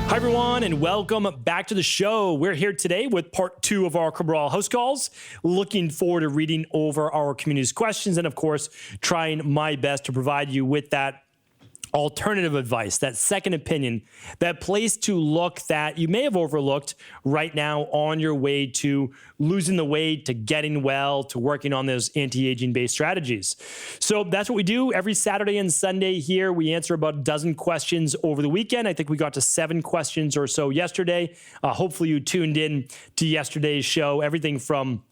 Hi, everyone, and welcome back to the show. We're here today with part 2 of our Cabral HouseCalls. Looking forward to reading over our community's questions and, of course, trying my best to provide you with that alternative advice, that second opinion, that place to look that you may have overlooked right now on your way to losing the weight, to getting well, to working on those anti-aging based strategies. So that's what we do every Saturday and Sunday here. We answer about a dozen questions over the weekend. I think we got to 7 questions or so yesterday. Hopefully you tuned in to yesterday's show. Everything from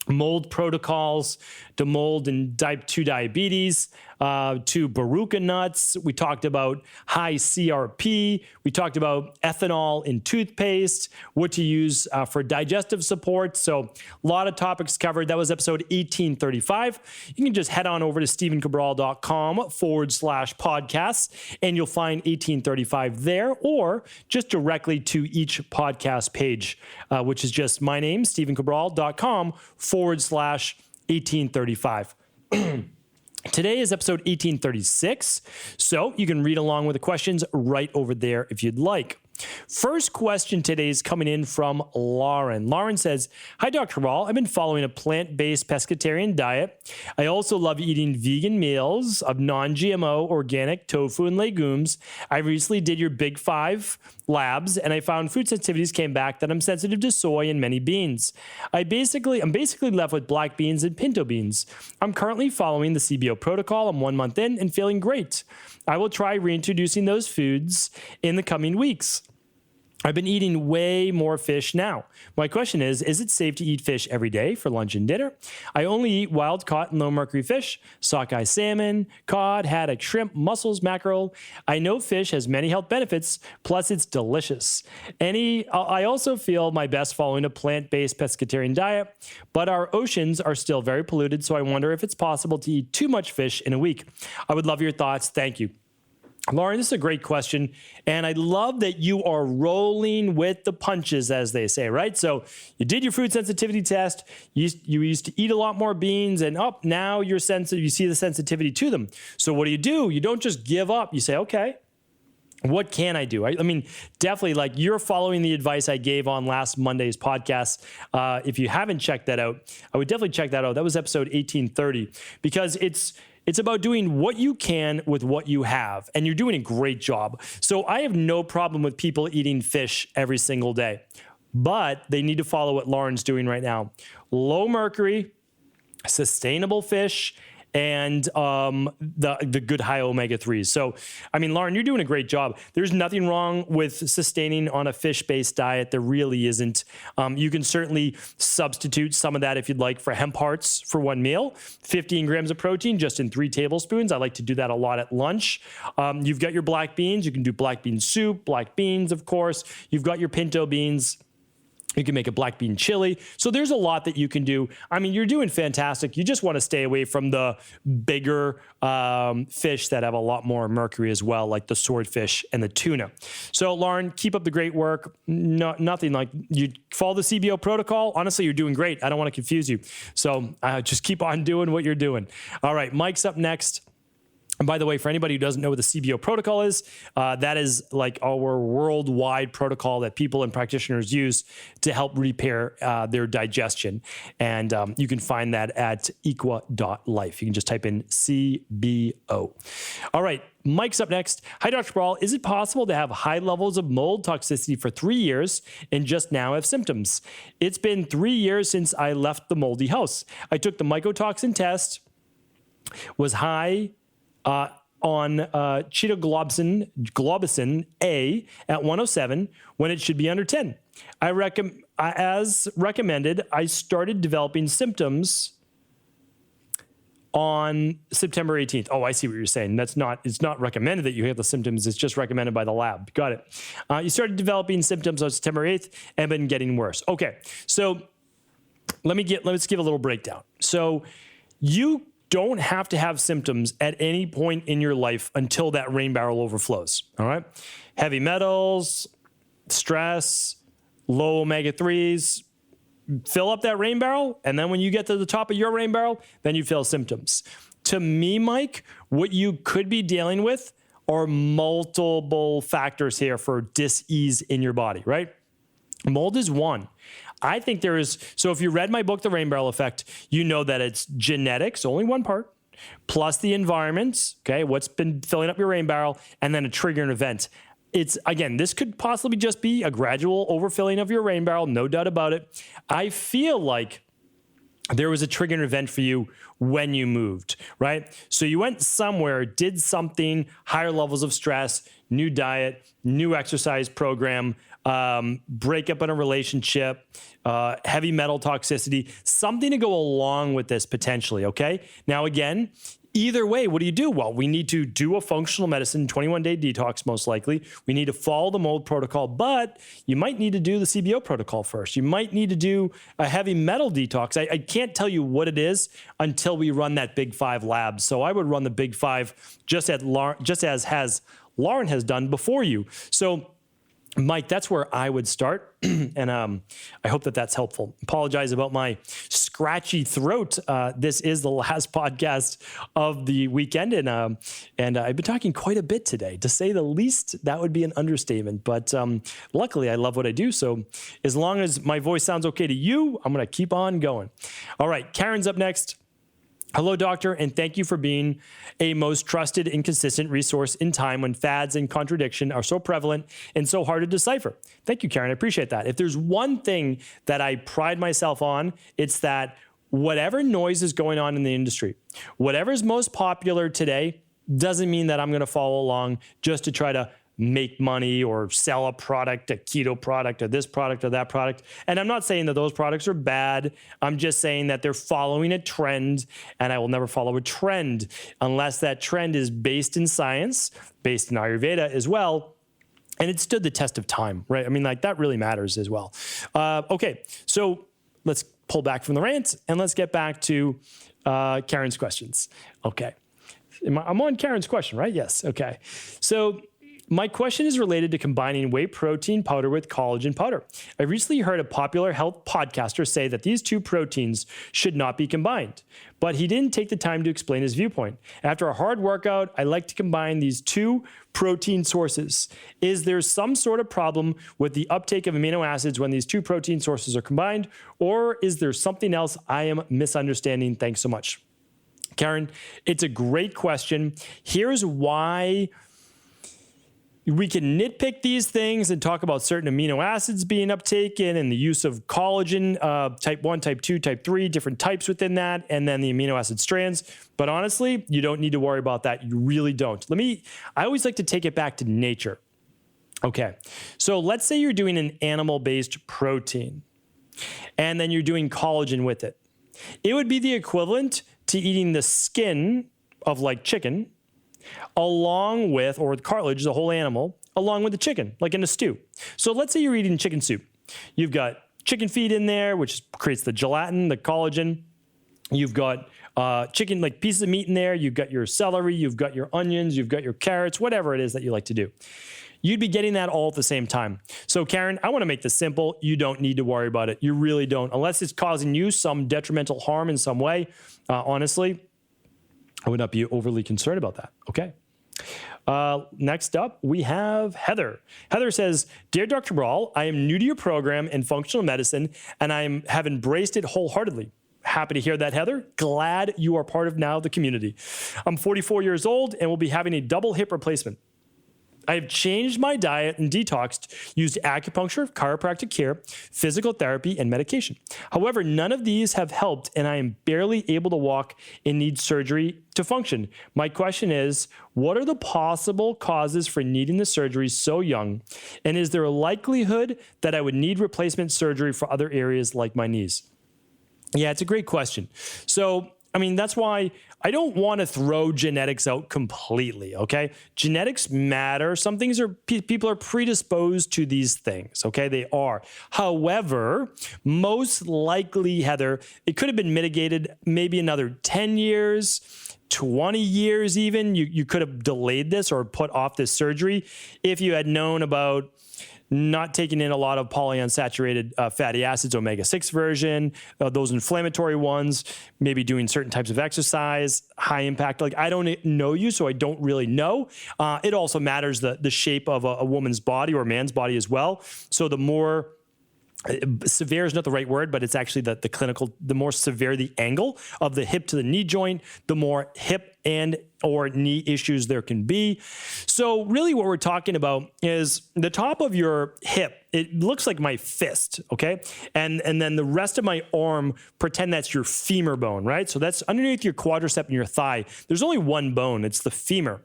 mold protocols to mold and type 2 diabetes, to Baruca nuts. We talked about high CRP. We talked about ethanol in toothpaste, what to use for digestive support. So a lot of topics covered. That was episode 1835. You can just head on over to stephencabral.com/podcasts and you'll find 1835 there, or just directly to each podcast page, which is just my name, stephencabral.com/1835. Today is episode 1836, so you can read along with the questions right over there if you'd like. First question today is coming in from Lauren. Lauren says, "Hi, Dr. Cabral. I've been following a plant-based pescatarian diet. I also love eating vegan meals of non-GMO, organic tofu and legumes. I recently did your Big 5 labs, and I found food sensitivities came back that I'm sensitive to soy and many beans. I'm basically left with black beans and pinto beans. I'm currently following the CBO protocol. I'm 1 month in and feeling great. I will try reintroducing those foods in the coming weeks. I've been eating way more fish now. My question is it safe to eat fish every day for lunch and dinner? I only eat wild caught and low mercury fish, sockeye salmon, cod, haddock, shrimp, mussels, mackerel. I know fish has many health benefits, plus it's delicious. I also feel my best following a plant-based pescatarian diet, but our oceans are still very polluted, so I wonder if it's possible to eat too much fish in a week. I would love your thoughts. Thank you." Lauren, this is a great question, and I love that you are rolling with the punches, as they say, right? So you did your food sensitivity test, you used to eat a lot more beans, and now you're sensitive, you see the sensitivity to them. So what do? You don't just give up. You say, okay, what can I do? I mean, definitely, like, you're following the advice I gave on last Monday's podcast. If you haven't checked that out, I would definitely check that out. That was episode 1830, because it's about doing what you can with what you have, and you're doing a great job. So I have no problem with people eating fish every single day, but they need to follow what Lauren's doing right now. Low mercury, sustainable fish, and the good high omega-3s. So, I mean, Lauren, you're doing a great job. There's nothing wrong with sustaining on a fish-based diet. There really isn't. You can certainly substitute some of that, if you'd like, for hemp hearts for one meal. 15 grams of protein just in 3 tablespoons. I like to do that a lot at lunch. You've got your black beans. You can do black bean soup, black beans, of course. You've got your pinto beans. You can make a black bean chili. So there's a lot that you can do. I mean, you're doing fantastic. You just want to stay away from the bigger fish that have a lot more mercury as well, like the swordfish and the tuna. So Lauren, keep up the great work. Nothing like you follow the CBO protocol. Honestly, you're doing great. I don't want to confuse you. So just keep on doing what you're doing. All right, Mike's up next. And by the way, for anybody who doesn't know what the CBO protocol is, that is like our worldwide protocol that people and practitioners use to help repair their digestion. And you can find that at equa.life. You can just type in CBO. All right, Mike's up next. Hi, Dr. Cabral. Is it possible to have high levels of mold toxicity for 3 years and just now have symptoms? It's been 3 years since I left the moldy house. I took the mycotoxin test, was high on globicin A at 107 when it should be under 10. As recommended, I started developing symptoms on September 18th. Oh, I see what you're saying. It's not recommended that you have the symptoms. It's just recommended by the lab. Got it. You started developing symptoms on September 8th and been getting worse. Okay. So let's give a little breakdown. So you don't have to have symptoms at any point in your life until that rain barrel overflows. All right. Heavy metals, stress, low omega-3s, fill up that rain barrel. And then when you get to the top of your rain barrel, then you feel symptoms. To me, Mike, what you could be dealing with are multiple factors here for dis-ease in your body, right? Mold is one. I think there is, so if you read my book, The Rain Barrel Effect, you know that it's genetics, only one part, plus the environment, okay, what's been filling up your rain barrel, and then a triggering event. It's, again, this could possibly just be a gradual overfilling of your rain barrel, no doubt about it. I feel like there was a triggering event for you when you moved, right? So you went somewhere, did something, higher levels of stress, new diet, new exercise program, breakup in a relationship, heavy metal toxicity, something to go along with this potentially, okay? Now, again, either way, what do? Well, we need to do a functional medicine 21-day detox, most likely. We need to follow the mold protocol, but you might need to do the CBO protocol first. You might need to do a heavy metal detox. I can't tell you what it is until we run that Big 5 lab. So I would run the Big 5 just as Lauren has done before you. So Mike, that's where I would start, and I hope that that's helpful. Apologize about my scratchy throat. This is the last podcast of the weekend, and I've been talking quite a bit today. To say the least, that would be an understatement, but luckily I love what I do, so as long as my voice sounds okay to you, I'm going to keep on going. All right, Karen's up next. Hello, doctor, and thank you for being a most trusted and consistent resource in time when fads and contradiction are so prevalent and so hard to decipher. Thank you, Karen. I appreciate that. If there's one thing that I pride myself on, it's that whatever noise is going on in the industry, whatever's most popular today, doesn't mean that I'm going to follow along just to try to make money or sell a product, a keto product, or this product or that product. And I'm not saying that those products are bad. I'm just saying that they're following a trend, and I will never follow a trend unless that trend is based in science, based in Ayurveda as well, and it stood the test of time, right? I mean, like, that really matters as well. Okay, so let's pull back from the rant and let's get back to Karen's questions. Okay, I'm on Karen's question, right? Yes, okay. So my question is related to combining whey protein powder with collagen powder. I recently heard a popular health podcaster say that these two proteins should not be combined, but he didn't take the time to explain his viewpoint. After a hard workout, I like to combine these two protein sources. Is there some sort of problem with the uptake of amino acids when these two protein sources are combined, or is there something else I am misunderstanding? Thanks so much. Karen, it's a great question. Here's why we can nitpick these things and talk about certain amino acids being uptaken and the use of collagen, type 1, type 2, type 3, different types within that, and then the amino acid strands. But honestly, you don't need to worry about that. You really don't. I always like to take it back to nature. Okay, so let's say you're doing an animal-based protein, and then you're doing collagen with it. It would be the equivalent to eating the skin of, like, chicken, along with, or cartilage, the whole animal, along with the chicken, like in a stew. So let's say you're eating chicken soup. You've got chicken feet in there, which creates the gelatin, the collagen. You've got chicken, like pieces of meat in there. You've got your celery, you've got your onions, you've got your carrots, whatever it is that you like to do. You'd be getting that all at the same time. So Karen, I want to make this simple. You don't need to worry about it. You really don't. Unless it's causing you some detrimental harm in some way, honestly, I would not be overly concerned about that. Okay. Next up, we have Heather. Heather says, Dear Dr. Cabral, I am new to your program in functional medicine, and I have embraced it wholeheartedly. Happy to hear that, Heather. Glad you are part of now the community. I'm 44 years old and will be having a double hip replacement. I have changed my diet and detoxed, used acupuncture, chiropractic care, physical therapy, and medication. However, none of these have helped, and I am barely able to walk and need surgery to function. My question is, what are the possible causes for needing the surgery so young? And is there a likelihood that I would need replacement surgery for other areas like my knees? Yeah, it's a great question. So, I mean, that's why I don't want to throw genetics out completely, okay? Genetics matter. Some things people are predisposed to these things, okay? They are. However, most likely, Heather, it could have been mitigated maybe another 10 years, 20 years even. You could have delayed this or put off this surgery if you had known about not taking in a lot of polyunsaturated fatty acids, omega-6 version, those inflammatory ones, maybe doing certain types of exercise, high impact. Like, I don't know you, so I don't really know. It also matters the shape of a woman's body or a man's body as well. So the more severe is not the right word, but it's actually the clinical, the more severe the angle of the hip to the knee joint, the more hip and or knee issues there can be. So really what we're talking about is the top of your hip. It looks like my fist, okay? And then the rest of my arm, pretend that's your femur bone, right? So that's underneath your quadricep and your thigh. There's only one bone, it's the femur.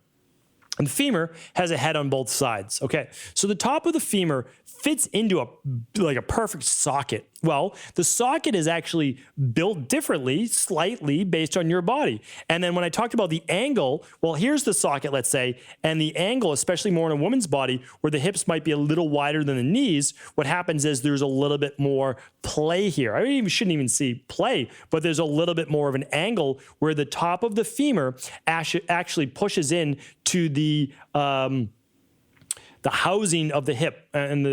And the femur has a head on both sides. Okay, so the top of the femur fits into a perfect socket. Well, the socket is actually built differently, slightly based on your body. And then when I talked about the angle, well, here's the socket, let's say, and the angle, especially more in a woman's body, where the hips might be a little wider than the knees, what happens is there's a little bit more play here. I shouldn't even see play, but there's a little bit more of an angle where the top of the femur actually pushes in to the housing of the hip, and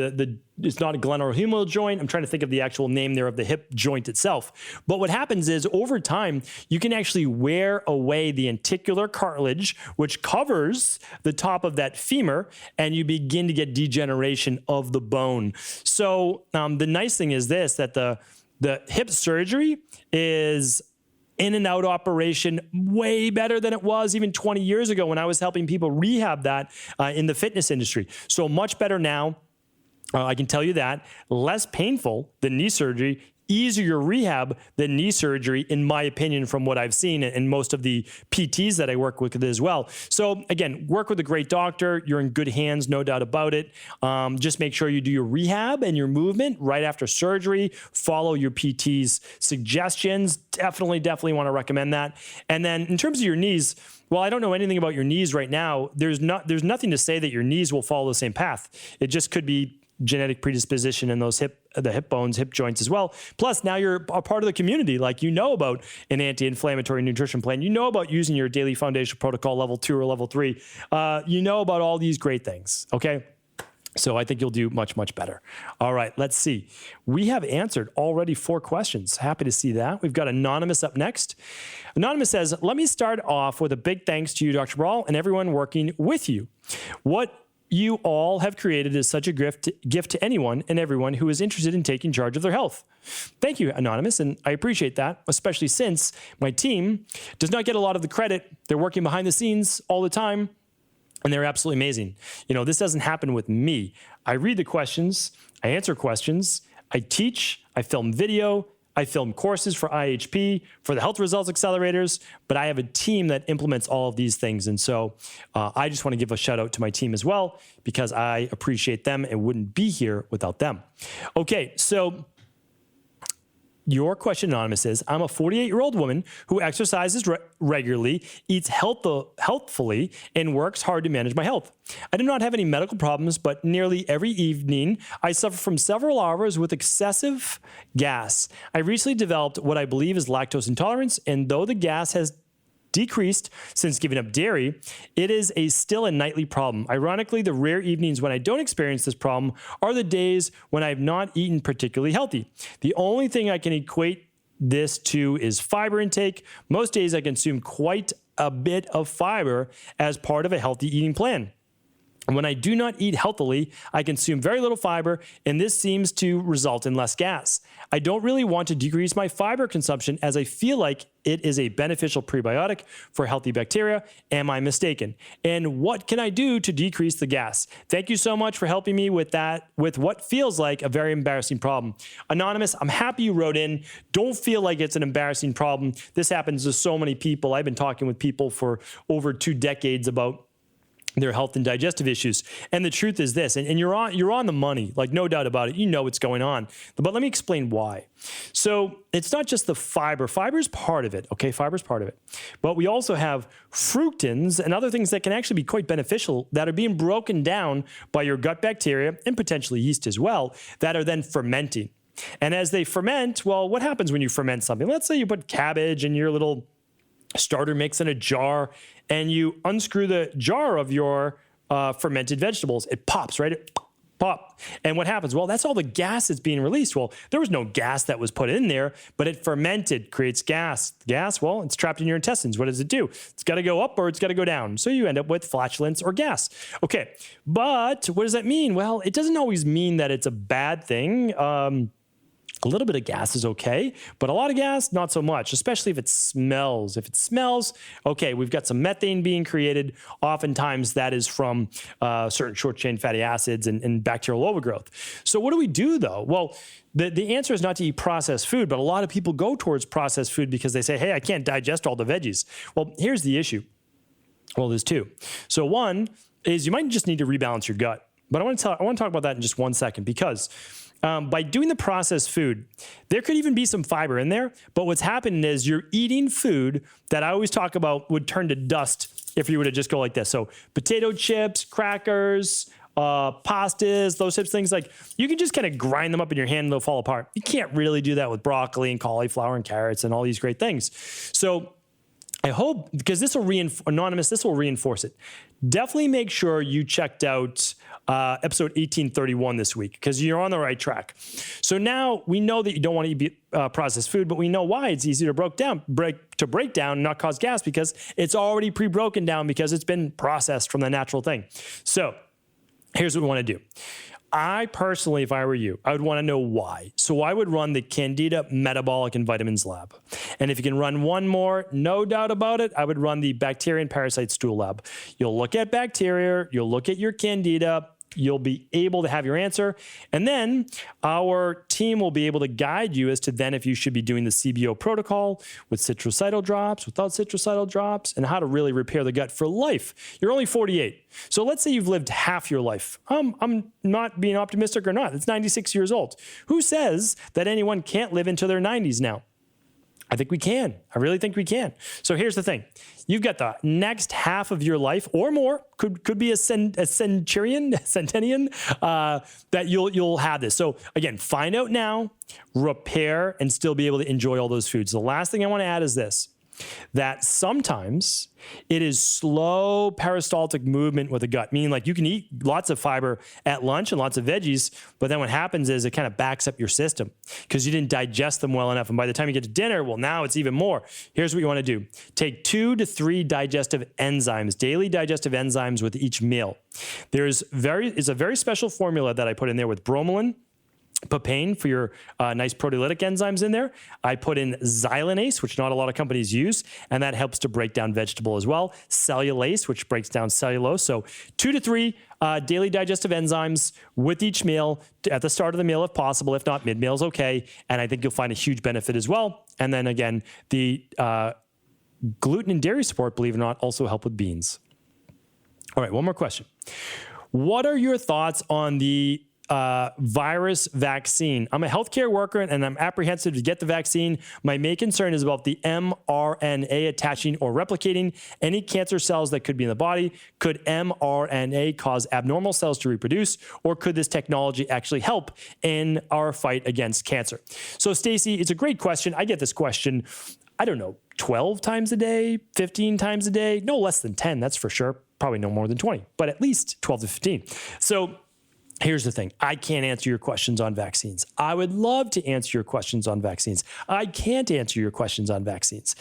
it's not a glenohumeral joint. I'm trying to think of the actual name there of the hip joint itself. But what happens is over time, you can actually wear away the anticular cartilage, which covers the top of that femur, and you begin to get degeneration of the bone. So the nice thing is this, that the hip surgery is in and out operation way better than it was even 20 years ago when I was helping people rehab that in the fitness industry. So much better now. I can tell you that. Less painful than knee surgery, easier rehab than knee surgery, in my opinion, from what I've seen and most of the PTs that I work with as well. So again, work with a great doctor. You're in good hands, no doubt about it. Just make sure you do your rehab and your movement right after surgery. Follow your PT's suggestions. Definitely want to recommend that. And then in terms of your knees, well, I don't know anything about your knees right now. There's nothing to say that your knees will follow the same path. It just could be genetic predisposition in those the hip bones, hip joints as well. Plus, now you're a part of the community. Like, you know about an anti-inflammatory nutrition plan. You know about using your daily foundation protocol level 2 or level 3. You know about all these great things, okay? So I think you'll do much, much better. All right, let's see. We have answered already 4 questions. Happy to see that. We've got Anonymous up next. Anonymous says, let me start off with a big thanks to you, Dr. Cabral, and everyone working with you. What you all have created is such a gift to anyone and everyone who is interested in taking charge of their health. Thank you, Anonymous, and I appreciate that, especially since my team does not get a lot of the credit. They're working behind the scenes all the time, and they're absolutely amazing. You know, this doesn't happen with me. I read the questions, I answer questions, I teach, I film video, I film courses for IHP, for the Health Results Accelerators, but I have a team that implements all of these things. And so I just want to give a shout out to my team as well, because I appreciate them and wouldn't be here without them. Okay, so your question, Anonymous, is, I'm a 48-year-old woman who exercises regularly, eats healthfully, and works hard to manage my health. I do not have any medical problems, but nearly every evening, I suffer from several hours with excessive gas. I recently developed what I believe is lactose intolerance, and though the gas has decreased since giving up dairy, it is still a nightly problem. Ironically, the rare evenings when I don't experience this problem are the days when I have not eaten particularly healthy. The only thing I can equate this to is fiber intake. Most days I consume quite a bit of fiber as part of a healthy eating plan. When I do not eat healthily, I consume very little fiber, and this seems to result in less gas. I don't really want to decrease my fiber consumption, as I feel like it is a beneficial prebiotic for healthy bacteria. Am I mistaken? And what can I do to decrease the gas? Thank you so much for helping me with that, with what feels like a very embarrassing problem. Anonymous, I'm happy you wrote in. Don't feel like it's an embarrassing problem. This happens to so many people. I've been talking with people for over 2 decades about their health and digestive issues. And the truth is this, and you're on the money, like, no doubt about it. You know what's going on. But let me explain why. So it's not just the fiber. Fiber is part of it, okay? Fiber is part of it. But we also have fructans and other things that can actually be quite beneficial that are being broken down by your gut bacteria and potentially yeast as well, that are then fermenting. And as they ferment, well, what happens when you ferment something? Let's say you put cabbage in your little starter mix in a jar, and you unscrew the jar of your fermented vegetables. It pops, right? It pop. And what happens? Well, that's all the gas that's being released. Well, there was no gas that was put in there, but it fermented, creates gas. Gas, well, it's trapped in your intestines. What does it do? It's got to go up or it's got to go down. So you end up with flatulence or gas. Okay, but what does that mean? Well, it doesn't always mean that it's a bad thing. A little bit of gas is okay, but a lot of gas, not so much, especially if it smells. If it smells, okay, we've got some methane being created. Oftentimes that is from certain short-chain fatty acids and bacterial overgrowth. So what do we do though? Well, the answer is not to eat processed food, but a lot of people go towards processed food because they say, hey, I can't digest all the veggies. Well, here's the issue. Well, there's two. So one is you might just need to rebalance your gut. But I want to talk about that in just 1 second because by doing the processed food, there could even be some fiber in there. But what's happening is you're eating food that I always talk about would turn to dust if you were to just go like this. So potato chips, crackers, pastas, those types of things, like you can just kind of grind them up in your hand and they'll fall apart. You can't really do that with broccoli and cauliflower and carrots and all these great things. So I hope, because this will reinforce it. Definitely make sure you checked out episode 1831 this week because you're on the right track. So now we know that you don't want to eat processed food, but we know why it's easy to break down and not cause gas because it's already pre-broken down because it's been processed from the natural thing. So here's what we want to do. I personally, if I were you, I would want to know why. So I would run the Candida Metabolic and Vitamins Lab. And if you can run one more, no doubt about it, I would run the Bacteria and Parasite Stool Lab. You'll look at bacteria, you'll look at your Candida, you'll be able to have your answer. And then our team will be able to guide you as to then if you should be doing the CBO protocol with citricidal drops, without citricidal drops, and how to really repair the gut for life. You're only 48. So let's say you've lived half your life. I'm not being optimistic or not. It's 96 years old. Who says that anyone can't live into their 90s now? I think we can. I really think we can. So here's the thing. You've got the next half of your life or more, could be a centennian, that you'll have this. So again, find out now, repair, and still be able to enjoy all those foods. The last thing I want to add is this, that sometimes it is slow peristaltic movement with the gut, meaning like you can eat lots of fiber at lunch and lots of veggies, but then what happens is it kind of backs up your system because you didn't digest them well enough. And by the time you get to dinner, well, now it's even more. Here's what you want to do. Take 2 to 3 digestive enzymes, daily digestive enzymes with each meal. It's a very special formula that I put in there with bromelain, papain for your nice proteolytic enzymes in there. I put in xylanase, which not a lot of companies use, and that helps to break down vegetable as well. Cellulase, which breaks down cellulose. So 2 to 3 daily digestive enzymes with each meal at the start of the meal if possible. If not, mid-meal is okay. And I think you'll find a huge benefit as well. And then again, the gluten and dairy support, believe it or not, also help with beans. All right, one more question. What are your thoughts on the virus vaccine? I'm a healthcare worker and I'm apprehensive to get the vaccine. My main concern is about the mRNA attaching or replicating any cancer cells that could be in the body. Could mRNA cause abnormal cells to reproduce, or could this technology actually help in our fight against cancer? So Stacy, it's a great question. I get this question, I don't know, 12 times a day, 15 times a day, no less than 10, that's for sure. Probably no more than 20, but at least 12 to 15. So here's the thing. I can't answer your questions on vaccines. I would love to answer your questions on vaccines. I can't answer your questions on vaccines.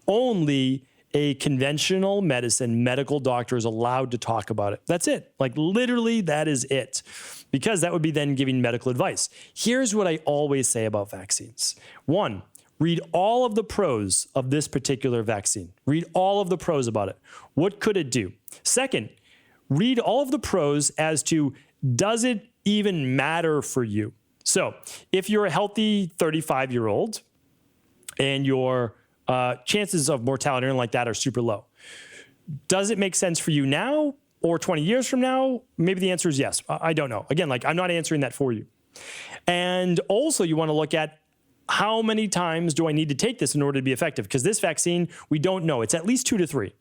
Only a conventional medicine medical doctor is allowed to talk about it. That's it. Like literally, that is it. Because that would be then giving medical advice. Here's what I always say about vaccines. 1, read all of the pros of this particular vaccine. Read all of the pros about it. What could it do? 2nd, read all of the pros as to, does it even matter for you? So if you're a healthy 35-year-old and your chances of mortality and like that are super low, does it make sense for you now or 20 years from now? Maybe the answer is yes. I don't know. Again, like I'm not answering that for you. And also you want to look at how many times do I need to take this in order to be effective? Because this vaccine, we don't know. It's at least 2 to 3.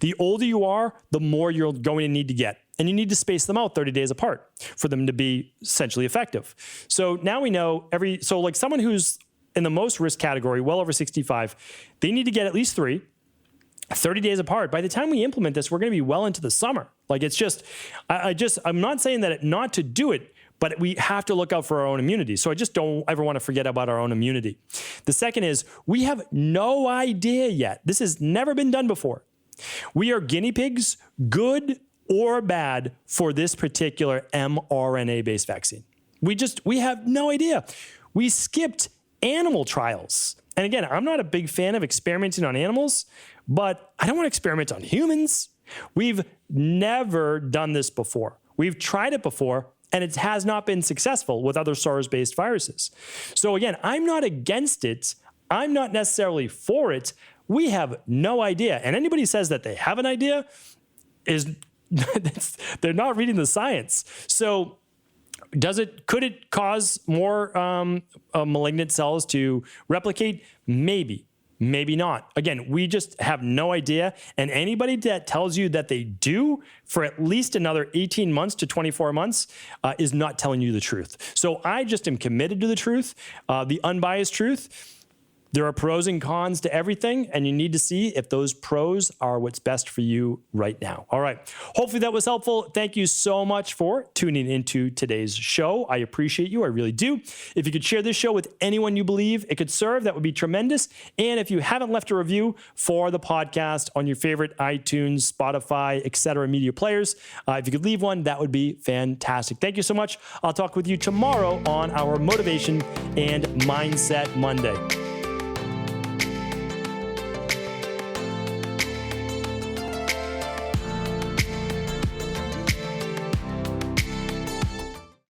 The older you are, the more you're going to need to get. And you need to space them out 30 days apart for them to be essentially effective. So now we know so like someone who's in the most risk category, well over 65, they need to get at least 3, 30 days apart. By the time we implement this, we're going to be well into the summer. Like it's just, I'm not saying that not to do it, but we have to look out for our own immunity. So I just don't ever want to forget about our own immunity. The second is we have no idea yet. This has never been done before. We are guinea pigs, good or bad, for this particular mRNA-based vaccine. We have no idea. We skipped animal trials. And again, I'm not a big fan of experimenting on animals, but I don't want to experiment on humans. We've never done this before. We've tried it before, and it has not been successful with other SARS-based viruses. So again, I'm not against it. I'm not necessarily for it. We have no idea. And anybody says that they have an idea is they're not reading the science. So could it cause more malignant cells to replicate? Maybe, maybe not. Again, we just have no idea. And anybody that tells you that they do for at least another 18 months to 24 months is not telling you the truth. So I just am committed to the truth, the unbiased truth. There are pros and cons to everything, and you need to see if those pros are what's best for you right now. All right. Hopefully that was helpful. Thank you so much for tuning into today's show. I appreciate you. I really do. If you could share this show with anyone you believe it could serve, that would be tremendous. And if you haven't left a review for the podcast on your favorite iTunes, Spotify, etc. media players, if you could leave one, that would be fantastic. Thank you so much. I'll talk with you tomorrow on our Motivation and Mindset Monday.